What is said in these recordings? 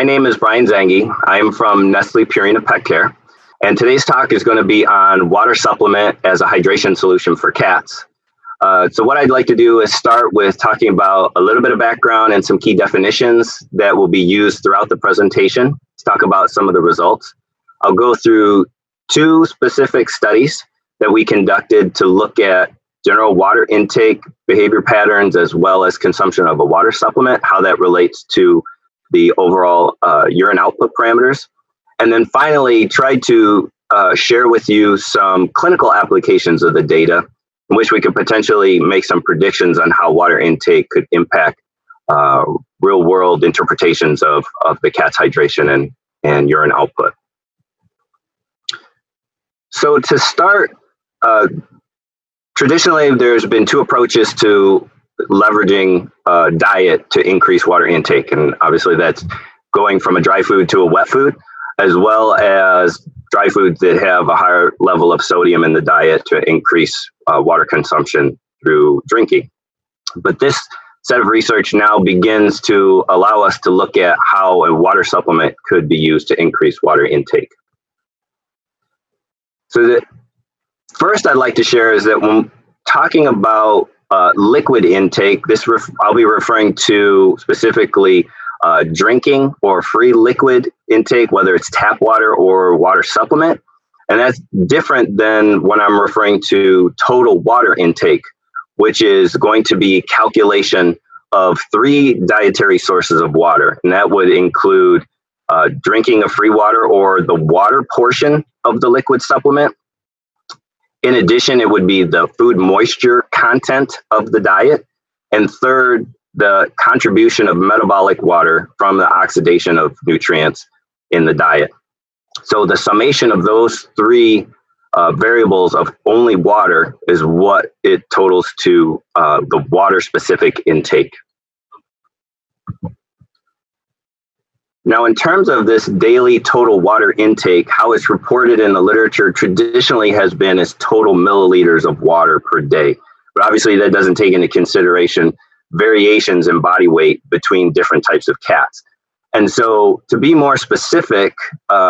name is B.Zanghi. I'm from Nestle Purina Pet Care, and today's talk is going to be on water supplement as a hydration solution for cats. So what I'd like to do is start with talking about a little bit of background and some key definitions that will be used throughout the presentation to talk about some of the results. I'll go through two specific studies that we conducted to look at general water intake, behavior patterns, as well as consumption of a water supplement, how that relates to the overall urine output parameters. And then finally, try to share with you some clinical applications of the data in which we could potentially make some predictions on how water intake could impact real world interpretations of the cat's hydration and urine output. So to start, traditionally, there's been two approaches to leveraging diet to increase water intake. And obviously that's going from a dry food to a wet food, as well as dry foods that have a higher level of sodium in the diet to increase water consumption through drinking. But this set of research now begins to allow us to look at how a water supplement could be used to increase water intake. So the first I'd like to share is that when talking about liquid intake, I'll be referring to specifically drinking or free liquid intake, whether it's tap water or water supplement. And that's different than when I'm referring to total water intake, which is going to be calculation of 3 dietary sources of water. And that would include drinking of free water or the water portion of the liquid supplement. In addition, it would be the food moisture content of the diet. And third, the contribution of metabolic water from the oxidation of nutrients in the diet. So the summation of those 3 variables of only water is what it totals to the water-specific intake. Now, in terms of this daily total water intake, how it's reported in the literature traditionally has been as total milliliters of water per day. But obviously that doesn't take into consideration variations in body weight between different types of cats. And so to be more specific,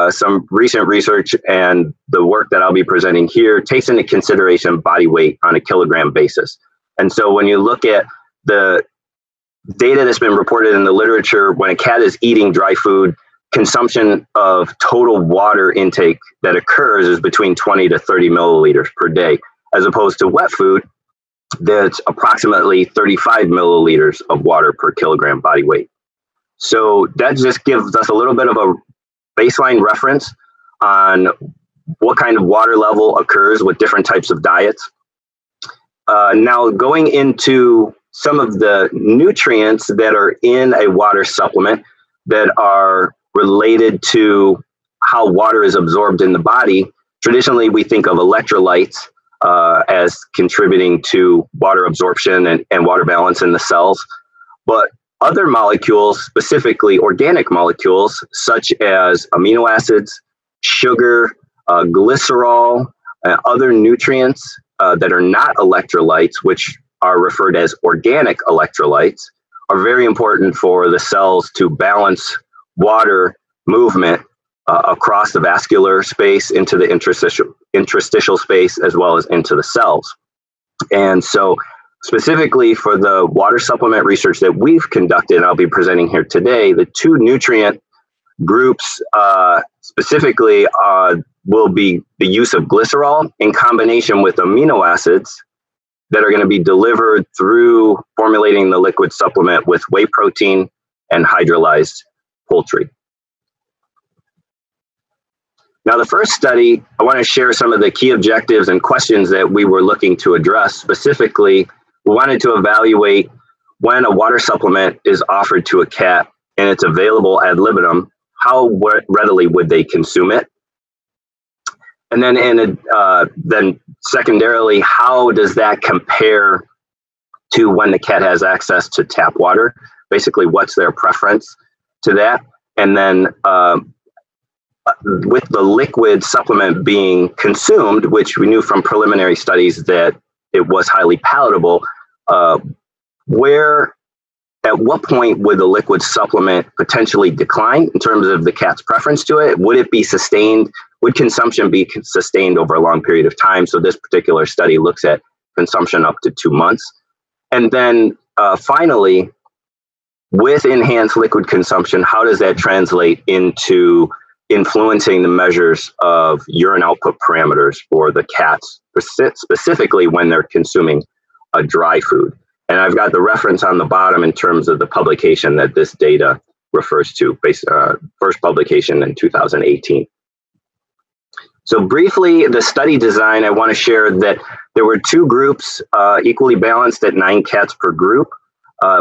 some recent research and the work that I'll be presenting here takes into consideration body weight on a kilogram basis. And so when you look at the data that's been reported in the literature, when a cat is eating dry food, consumption of total water intake that occurs is between 20 to 30 milliliters per day, as opposed to wet food, that's approximately 35 milliliters of water per kilogram body weight. So that just gives us a little bit of a baseline reference on what kind of water level occurs with different types of diets. Now going into some of the nutrients that are in a water supplement that are related to how water is absorbed in the body. Traditionally, we think of electrolytes as contributing to water absorption and water balance in the cells. But other molecules, specifically organic molecules, such as amino acids, sugar, glycerol, and other nutrients that are not electrolytes, which are referred as organic electrolytes, are very important for the cells to balance water movement across the vascular space into the interstitial space, as well as into the cells. And so specifically for the water supplement research that we've conducted, and I'll be presenting here today, the 2 nutrient groups specifically will be the use of glycerol in combination with amino acids that are going to be delivered through formulating the liquid supplement with whey protein and hydrolyzed poultry. Now, the first study, I want to share some of the key objectives and questions that we were looking to address. Specifically, we wanted to evaluate when a water supplement is offered to a cat and it's available ad libitum, how readily would they consume it? And then, then secondarily, how does that compare to when the cat has access to tap water? Basically, what's their preference to that? And then with the liquid supplement being consumed, which we knew from preliminary studies that it was highly palatable, where at what point would the liquid supplement potentially decline in terms of the cat's preference to it? Would it be sustained? Would consumption be sustained over a long period of time? So this particular study looks at consumption up to 2 months. And then finally, with enhanced liquid consumption, how does that translate into influencing the measures of urine output parameters for the cats, specifically when they're consuming a dry food? And I've got the reference on the bottom in terms of the publication that this data refers to, first publication in 2018. So briefly, the study design, I want to share that there were 2 groups, equally balanced at 9 cats per group.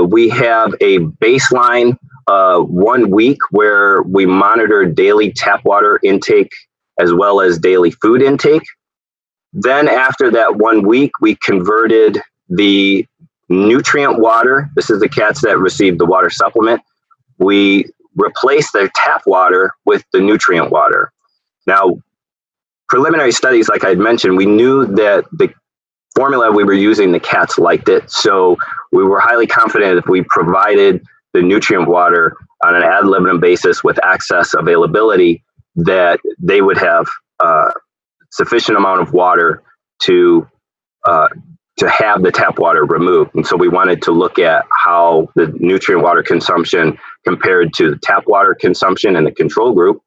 We have a baseline 1 week where we monitor daily tap water intake as well as daily food intake. Then after that 1 week, we converted the nutrient water. This is the cats that received the water supplement. We replaced their tap water with the nutrient water. Now, preliminary studies, like I had mentioned, we knew that the formula we were using, the cats liked it. So we were highly confident if we provided the nutrient water on an ad libitum basis with access availability, that they would have sufficient amount of water to have the tap water removed. And so we wanted to look at how the nutrient water consumption compared to the tap water consumption in the control group.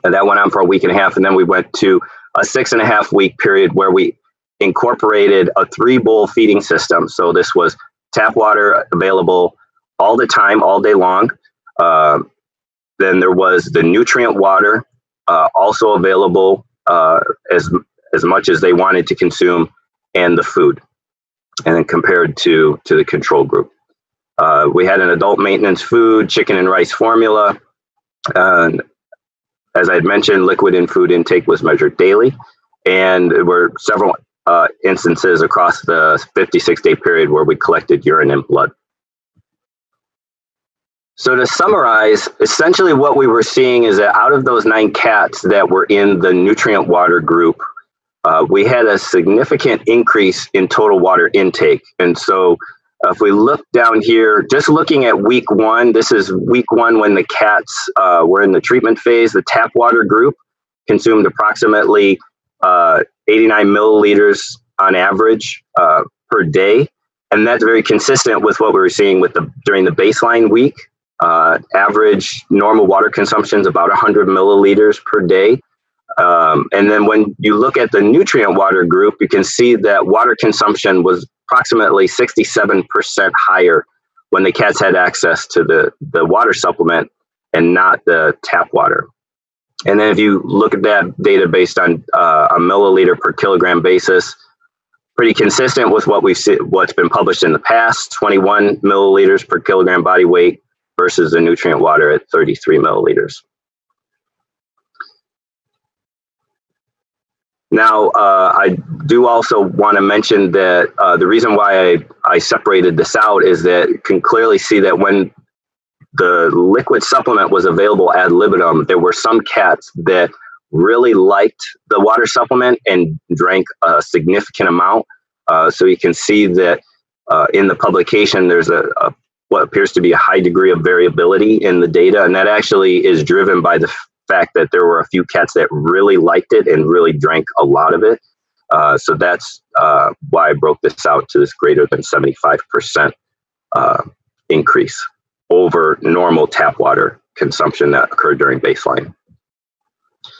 And that went on for a week and a half. And then we went to a 6.5 week period where we incorporated a 3-bowl feeding system. So this was tap water available all the time, all day long. Then there was the nutrient water also available as much as they wanted to consume, and the food, and then compared to the control group. We had an adult maintenance food, chicken and rice formula. As I had mentioned, liquid and food intake was measured daily, and there were several instances across the 56-day period where we collected urine and blood. So to summarize, essentially what we were seeing is that out of those 9 cats that were in the nutrient water group, we had a significant increase in total water intake. And so if we look down here, just looking at week 1, this is week 1 when the cats were in the treatment phase. The tap water group consumed approximately 89 milliliters on average per day. And that's very consistent with what we were seeing during the baseline week. Average normal water consumption is about 100 milliliters per day. And then when you look at the nutrient water group, you can see that water consumption was approximately 67% higher when the cats had access to the water supplement and not the tap water. And then if you look at that data based on a milliliter per kilogram basis, pretty consistent with what's been published in the past, 21 milliliters per kilogram body weight versus the nutrient water at 33 milliliters. Now, I do also want to mention that the reason why I separated this out is that you can clearly see that when the liquid supplement was available ad libitum, there were some cats that really liked the water supplement and drank a significant amount. So you can see that in the publication, there's what appears to be a high degree of variability in the data. And that actually is driven by the fact that there were a few cats that really liked it and really drank a lot of it. So that's why I broke this out to this greater than 75% increase over normal tap water consumption that occurred during baseline.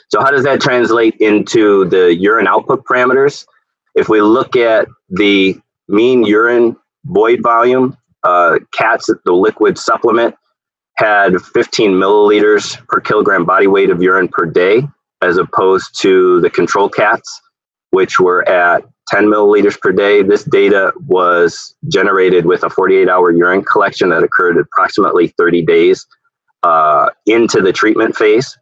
So how does that translate into the urine output parameters? If we look at the mean urine void volume, cats, the liquid supplement, had 15 milliliters per kilogram body weight of urine per day, as opposed to the control cats, which were at 10 milliliters per day. This data was generated with a 48-hour urine collection that occurred approximately 30 days into the treatment phase.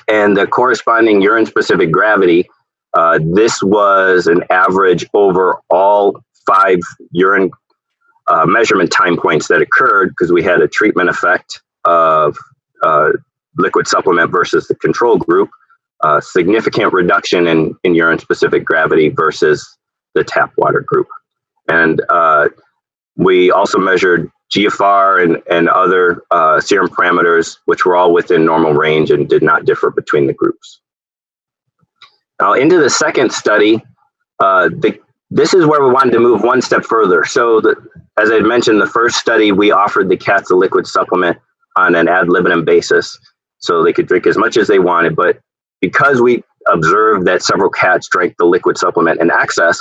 And the corresponding urine-specific gravity, this was an average over all 5 urine measurement time points that occurred, because we had a treatment effect of liquid supplement versus the control group, significant reduction in urine-specific gravity versus the tap water group. And we also measured GFR and other serum parameters, which were all within normal range and did not differ between the groups. Now, into the second study, this is where we wanted to move one step further. So, as I mentioned, the first study, we offered the cats a liquid supplement on an ad libitum basis, so they could drink as much as they wanted. But because we observed that several cats drank the liquid supplement in excess,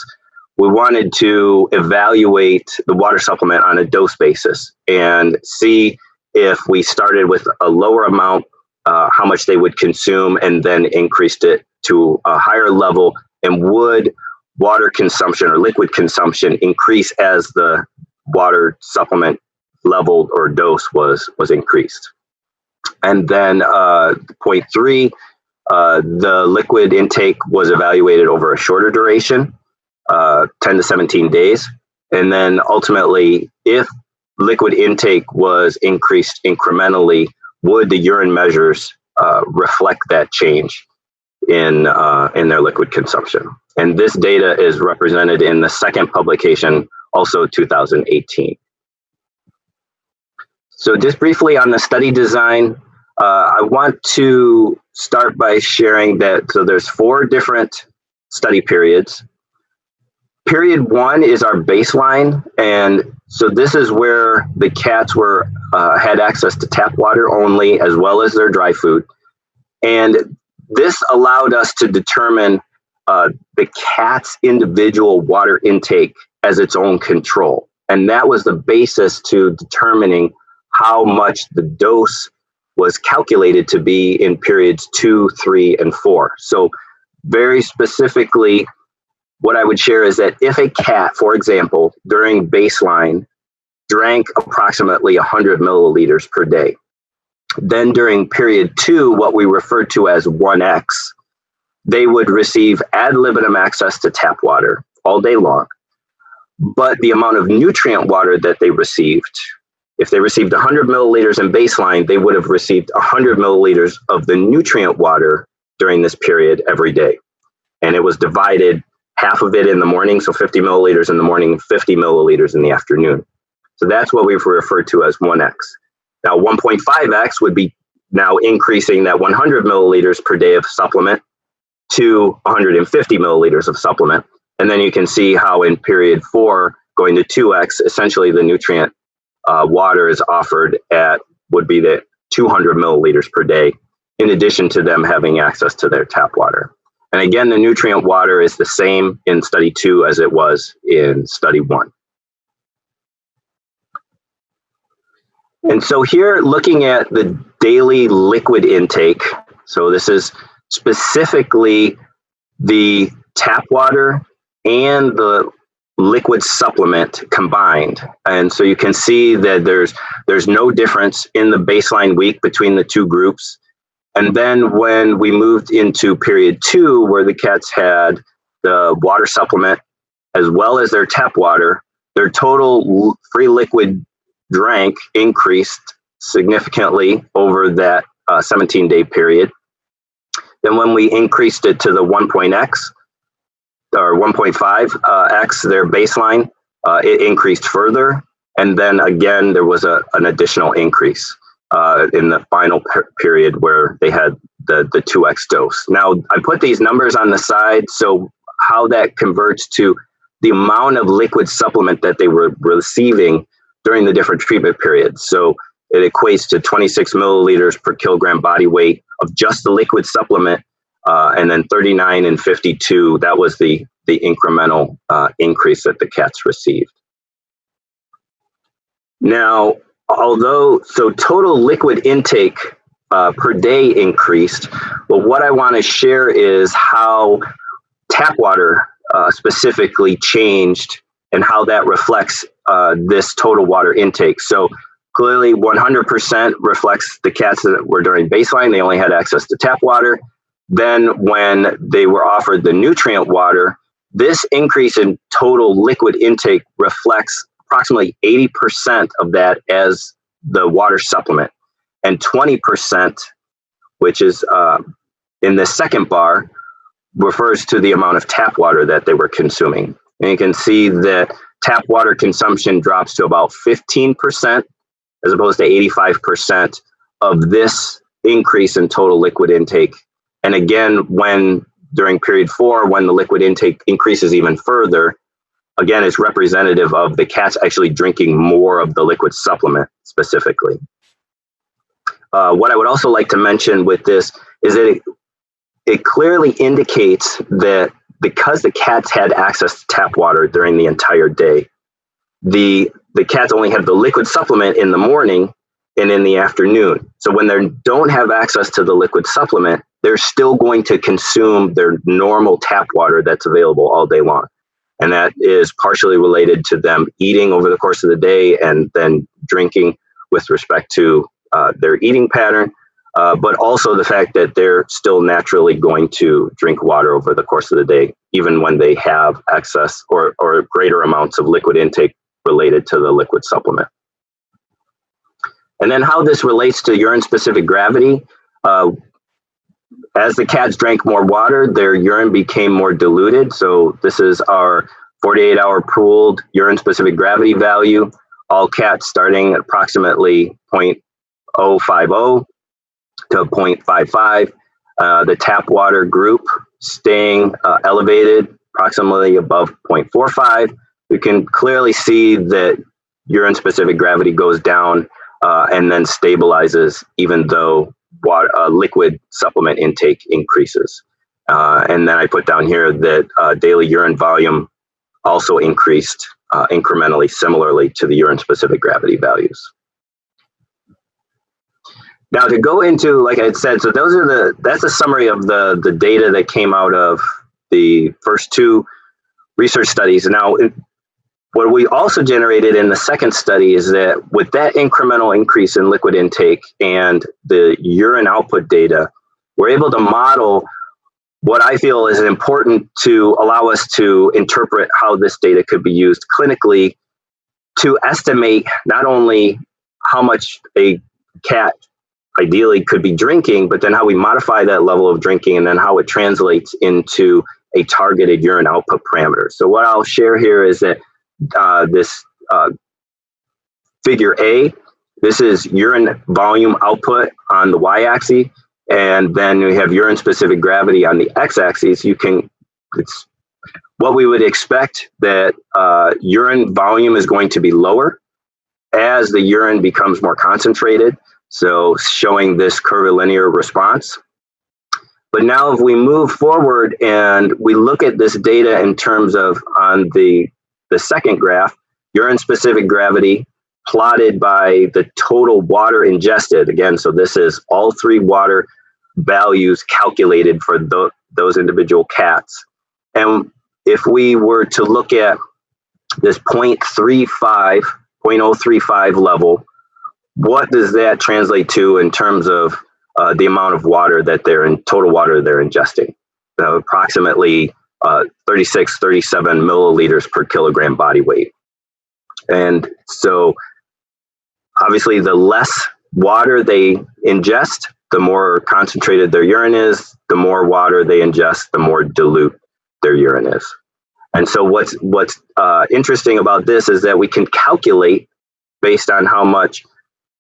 we wanted to evaluate the water supplement on a dose basis and see if we started with a lower amount, how much they would consume, and then increased it to a higher level, and would water consumption or liquid consumption increase as the water supplement level or dose was increased. And then point 3, the liquid intake was evaluated over a shorter duration, 10 to 17 days. And then ultimately, if liquid intake was increased incrementally, would the urine measures reflect that change in their liquid consumption? And this data is represented in the second publication, also 2018. So just briefly on the study design, I want to start by sharing that, so there's 4 different study periods. Period 1 is our baseline, and so this is where the cats had access to tap water only, as well as their dry food. And this allowed us to determine the cat's individual two intake as its own control. And that was the basis to determining how much the dose was calculated to be in periods 2, 3, and 4. So very specifically, what I would share is that if a cat, for example, during baseline drank approximately 100 milliliters per day, then during period 2, what we refer to as 1X, they would receive ad libitum access to tap water all day long. But the amount of nutrient water that they received, if they received 100 milliliters in baseline, they would have received 100 milliliters of the nutrient water during this period every day. And it was divided, half of it in the morning, so 50 milliliters in the morning, 50 milliliters in the afternoon. So that's what we've referred to as 1X. Now 1.5X would be now increasing that 100 milliliters per day of supplement to 150 milliliters of supplement. And then you can see how in period 4, going to 2X, essentially the nutrient water is offered at, would be the 200 milliliters per day, in addition to them having access to their tap water. And again, the nutrient water is the same in study 2 as it was in study 1. And so here, looking at the daily liquid intake, so this is specifically the tap water and the liquid supplement combined. And so you can see that there's no difference in the baseline week between the two groups. And then when we moved into period 2, where the cats had the water supplement as well as their tap water, their total free liquid drank increased significantly over that 17-day period. Then when we increased it to the 1.x or 1.5x, their baseline, it increased further. And then again, there was an additional increase in the final period where they had the 2x dose. Now, I put these numbers on the side, so how that converts to the amount of liquid supplement that they were receiving during the different treatment periods. So it equates to 26 milliliters per kilogram body weight of just the liquid supplement, and then 39 and 52, that was the incremental increase that the cats received. Now, so total liquid intake per day increased, but what I want to share is how tap water specifically changed and how that reflects this total water intake. So clearly 100% reflects the cats that were during baseline. They only had access to tap water. Then when they were offered the nutrient water, this increase in total liquid intake reflects approximately 80% of that as the water supplement, and 20%, which is in the second bar, refers to the amount of tap water that they were consuming. And you can see that tap water consumption drops to about 15% as opposed to 85% of this increase in total liquid intake. And again, when during period 4, when the liquid intake increases even further, again, it's representative of the cats actually drinking more of the liquid supplement specifically. What I would also like to mention with this is that it clearly indicates that because the cats had access to tap water during the entire day, the cats only have the liquid supplement in the morning and in the afternoon. So when they don't have access to the liquid supplement, they're still going to consume their normal tap water that's available all day long. And that is partially related to them eating over the course of the day and then drinking with respect to their eating pattern, but also the fact that they're still naturally going to drink water over the course of the day, even when they have excess or greater amounts of liquid intake related to the liquid supplement. And then how this relates to urine-specific gravity. As the cats drank more water, their urine became more diluted. So this is our 48-hour pooled urine-specific gravity value. All cats starting at approximately 0.050 to 0.55. The tap water group staying elevated, approximately above 0.45. You can clearly see that urine-specific gravity goes down and then stabilizes, even though liquid supplement intake increases. And then I put down here that daily urine volume also increased incrementally, similarly to the urine-specific gravity values. Now to go into, like I had said, so that's a summary of the data that came out of the first 2 research studies. Now, what we also generated in the second study is that with that incremental increase in liquid intake and the urine output data, we're able to model what I feel is important to allow us to interpret how this data could be used clinically to estimate not only how much a cat ideally could be drinking, but then how we modify that level of drinking and then how it translates into a targeted urine output parameter. So what I'll share here is that this figure A, this is urine volume output on the y-axis, and then we have urine-specific gravity on the x-axis. It's what we would expect that urine volume is going to be lower as the urine becomes more concentrated, so showing this curvilinear response. But now if we move forward and we look at this data in terms of on the second graph, urine-specific gravity plotted by the total water ingested. Again, so this is all 3 water values calculated for those individual cats. And if we were to look at this 0.35 level, what does that translate to in terms of the amount of water that total water they're ingesting? Approximately 36, 37 milliliters per kilogram body weight. And so obviously the less water they ingest, the more concentrated their urine is, the more water they ingest, the more dilute their urine is. And so what's interesting about this is that we can calculate based on how much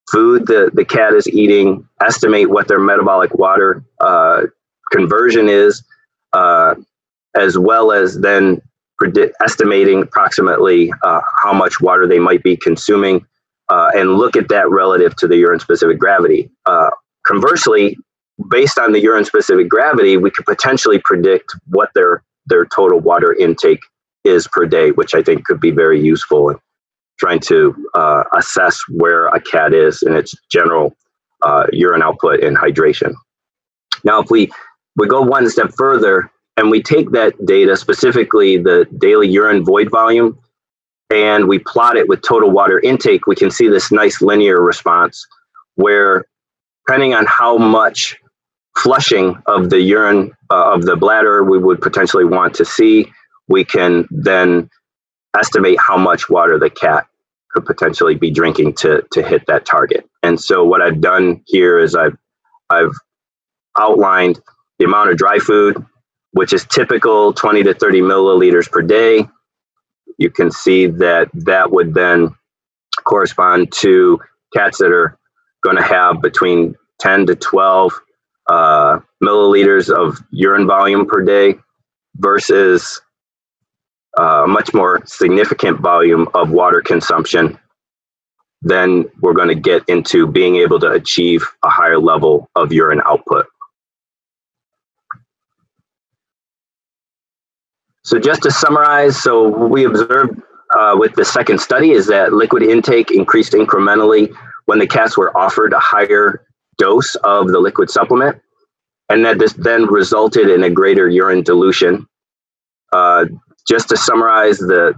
food the cat is eating, estimate what their metabolic water conversion is, as well as then estimating approximately how much water they might be consuming, and look at that relative to the urine-specific gravity. Conversely, based on the urine-specific gravity, we could potentially predict what their total water intake is per day, which I think could be very useful in trying to assess where a cat is in its general urine output and hydration. Now, if we go one step further and we take that data, specifically the daily urine void volume, and we plot it with total water intake, we can see this nice linear response where, depending on how much flushing of the urine of the bladder we would potentially want to see, we can then estimate how much water the cat could potentially be drinking to hit that target. And so what I've done here is I've outlined the amount of dry food, which is typical 20 to 30 milliliters per day, you can see that that would then correspond to cats that are going to have between 10 to 12 milliliters of urine volume per day versus a much more significant volume of water consumption. Then we're going to get into being able to achieve a higher level of urine output. So just to summarize, so what we observed with the second study is that liquid intake increased incrementally when the cats were offered a higher dose of the liquid supplement, and that this then resulted in a greater urine dilution. Just to summarize the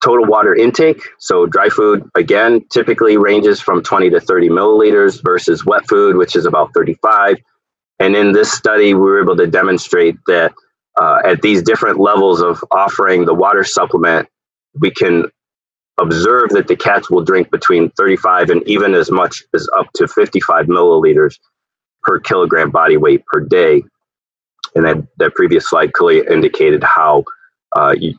total water intake, so dry food, again, typically ranges from 20 to 30 milliliters versus wet food, which is about 35. And in this study, we were able to demonstrate that at these different levels of offering the water supplement, we can observe that the cats will drink between 35 and even as much as up to 55 milliliters per kilogram body weight per day. And that previous slide clearly indicated how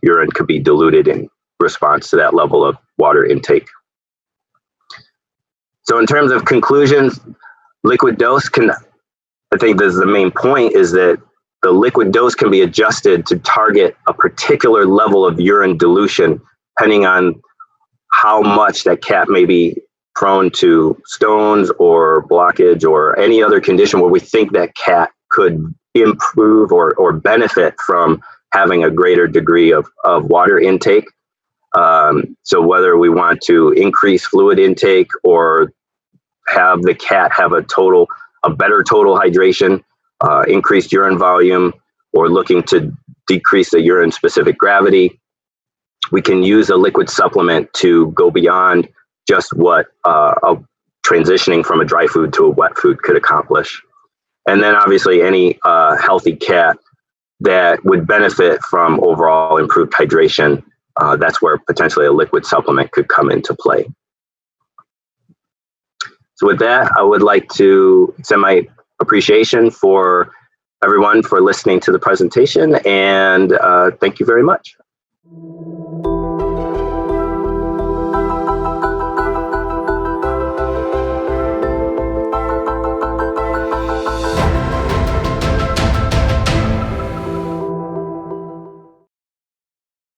urine could be diluted in response to that level of water intake. So in terms of conclusions, liquid dose can, I think this is the main point, is that the liquid dose can be adjusted to target a particular level of urine dilution depending on how much that cat may be prone to stones or blockage or any other condition where we think that cat could improve or benefit from having a greater degree of water intake. So whether we want to increase fluid intake or have the cat have a better total hydration, increased urine volume, or looking to decrease the urine specific gravity, we can use a liquid supplement to go beyond just what transitioning from a dry food to a wet food could accomplish. And then obviously any healthy cat that would benefit from overall improved hydration, that's where potentially a liquid supplement could come into play. So with that, I would like to extend my appreciation for everyone for listening to the presentation, and thank you very much.